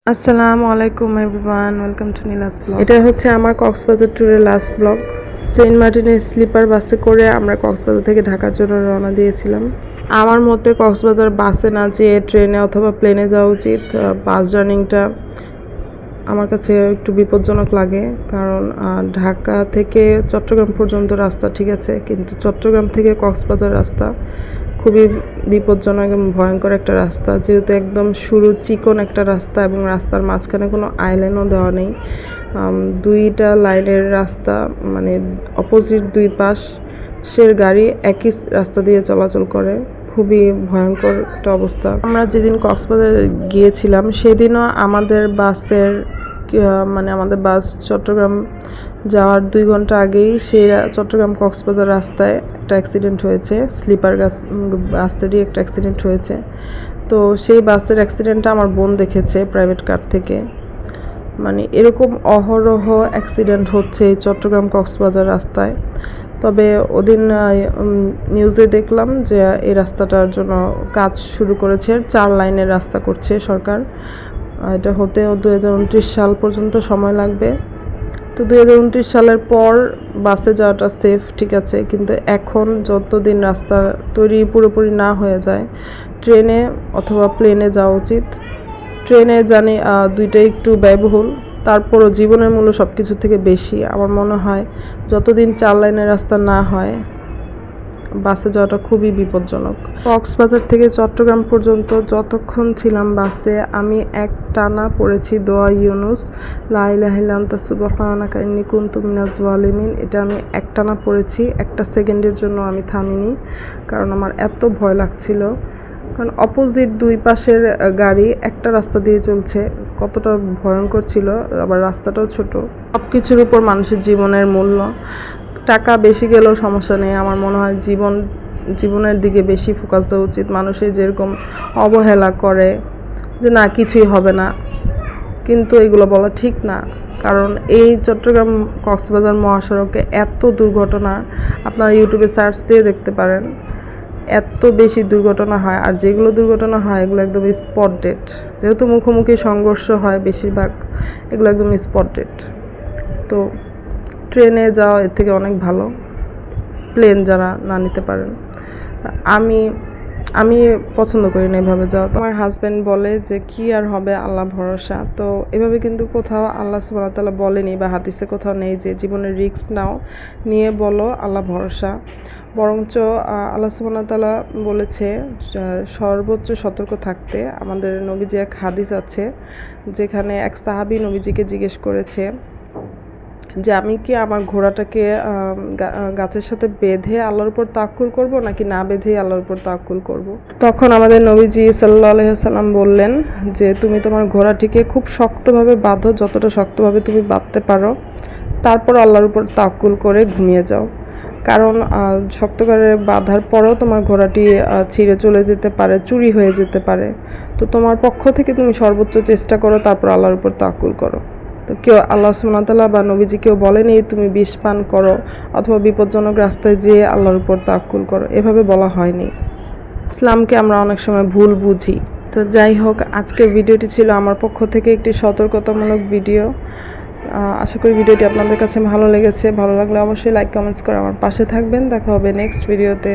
আসসালামু আলাইকুম everyone, welcome to Neela's blog. এটা হচ্ছে আমার কক্সবাজার ট্যুরের লাস্ট ব্লগ। সেন্ট মার্টিনের স্লিপার বাসে করে আমরা কক্সবাজার থেকে ঢাকার জন্য রওনা দিয়েছিলাম। আমার মতে কক্সবাজার বাসে না যেয়ে ট্রেনে অথবা প্লেনে যাওয়া উচিত। বাস জার্নিংটা আমার কাছে একটু বিপজ্জনক লাগে, কারণ ঢাকা থেকে চট্টগ্রাম পর্যন্ত রাস্তা ঠিক আছে, কিন্তু চট্টগ্রাম থেকে কক্সবাজার রাস্তা খুবই বিপজ্জনক এবং ভয়ঙ্কর একটা রাস্তা, যেহেতু একদম সরু চিকন একটা রাস্তা এবং রাস্তার মাঝখানে কোনো আইল্যান্ডও দেওয়া নেই। দুইটা লাইনের রাস্তা, মানে অপোজিট দুই পাশের গাড়ি একই রাস্তা দিয়ে চলাচল করে, খুবই ভয়ঙ্কর একটা অবস্থা। আমরা যেদিন কক্সবাজার গিয়েছিলাম সেদিনও আমাদের আমাদের বাস চট্টগ্রাম যাওয়ার 2 ঘন্টা আগেই সেই চট্টগ্রাম কক্সবাজার রাস্তায় একটা অ্যাক্সিডেন্ট হয়েছে, স্লিপার বাসেরই একটা অ্যাক্সিডেন্ট হয়েছে। তো সেই বাসের অ্যাক্সিডেন্টটা আমার বোন দেখেছে প্রাইভেট কার থেকে। মানে এরকম অহরহ অ্যাক্সিডেন্ট হচ্ছে এই চট্টগ্রাম কক্সবাজার রাস্তায়। তবে ওদিন নিউজে দেখলাম যে এই রাস্তাটার জন্য কাজ শুরু করেছে, 4 লাইনের রাস্তা করছে সরকার। এটা হতে 2029 সাল পর্যন্ত সময় লাগবে। তো 2029 সালের পর বাসে যাওয়াটা সেফ, ঠিক আছে, কিন্তু এখন যতদিন রাস্তা তৈরি পুরোপুরি না হয়ে যায় ট্রেনে অথবা প্লেনে যাওয়া উচিত। ট্রেনে জানি দুইটাই একটু ব্যয়বহুল, তারপরও জীবনের মূল্য সব কিছু থেকে বেশি। আমার মনে হয় যতদিন 4 লাইনের রাস্তা না হয় বাসে যাওয়াটা খুবই বিপজ্জনক। কক্সবাজার থেকে চট্টগ্রাম পর্যন্ত যতক্ষণ ছিলাম বাসে আমি একটানা পড়েছি দোয়া ইউনুস, লা ইলাহা ইল্লা আনতা সুবহানাকা ইন্নী কুনতু মিনাজ জালিমিন। এটা আমি একটানা পড়েছি, একটা সেকেন্ডের জন্য আমি থামিনি, কারণ আমার এত ভয় লাগছিল। কারণ অপোজিট দুই পাশের গাড়ি একটা রাস্তা দিয়ে চলছে, কতটা ভয়ঙ্কর ছিল। আবার রাস্তাটাও ছোট। সব কিছুর উপর মানুষের জীবনের মূল্য। টাকা বেশি গেলেও সমস্যা নেই, আমার মনে হয় জীবনের দিকে বেশি ফোকাস দেওয়া উচিত। মানুষের যেরকম অবহেলা করে যে না কিছুই হবে না, কিন্তু এগুলো বলা ঠিক না। কারণ এই চট্টগ্রাম কক্সবাজার মহাসড়কে এত দুর্ঘটনা, আপনারা ইউটিউবে সার্চ দিয়ে দেখতে পারেন, এত বেশি দুর্ঘটনা হয়। আর যেগুলো দুর্ঘটনা হয় এগুলো একদম স্পট ডেড, যেহেতু মুখোমুখি সংঘর্ষ হয় বেশিরভাগ, এগুলো একদম স্পট ডেড। তো ট্রেনে যাওয়া এর থেকে অনেক ভালো, প্লেন যারা না নিতে পারেন। আমি আমি পছন্দ করি না এভাবে যাওয়া। তো আমার হাজব্যান্ড বলে যে কি আর হবে, আল্লাহ ভরসা। তো এভাবে কিন্তু কোথাও আল্লাহ সুবহানাহু ওয়া তাআলা বলেনি বা হাদিসে কোথাও নেই যে জীবনের রিস্ক নাও, নিয়ে বলো আল্লাহ ভরসা। বরঞ্চ আল্লাহ সুবহানাহু ওয়া তাআলা বলেছে সর্বোচ্চ সতর্ক থাকতে। আমাদের নবীজি এক হাদিস আছে যেখানে এক সাহাবী নবীজিকে জিজ্ঞেস করেছে যে আমি কি আমার ঘোড়াটাকে গাছের সাথে বেঁধে আল্লাহর উপর তাওয়াক্কুল করব নাকি না বেঁধেই আল্লাহর উপর তাওয়াক্কুল করব। তখন আমাদের নবীজি সাল্লাল্লাহু আলাইহি ওয়াসাল্লাম বললেন যে তুমি তোমার ঘোড়াটিকে খুব শক্তভাবে বাঁধো, যতটা শক্তভাবে তুমি বাঁধতে পারো, তারপর আল্লাহর উপর তাওয়াক্কুল করে ঘুমিয়ে যাও। কারণ শক্ত করে বাঁধার পরেও তোমার ঘোড়াটি ছিঁড়ে চলে যেতে পারে, চুরি হয়ে যেতে পারে। তো তোমার পক্ষ থেকে তুমি সর্বোচ্চ চেষ্টা করো, তারপর আল্লাহর উপর তাওয়াক্কুল করো। তো কেউ আল্লাহ সুবহানাহু ওয়া তাআলা বা নবীজি কেউ বলেনি তুমি বিষ পান করো অথবা বিপজ্জনক রাস্তায় যেয়ে আল্লাহর উপর তাওয়াক্কুল করো, এভাবে বলা হয়নি। ইসলামকে আমরা অনেক সময় ভুল বুঝি। তো যাই হোক, আজকের ভিডিওটি ছিল আমার পক্ষ থেকে একটি সতর্কতামূলক ভিডিও। আশা করি ভিডিওটি আপনাদের কাছে ভালো লেগেছে। ভালো লাগলে অবশ্যই লাইক কমেন্টস করে আমার পাশে থাকবেন। দেখা হবে নেক্সট ভিডিওতে।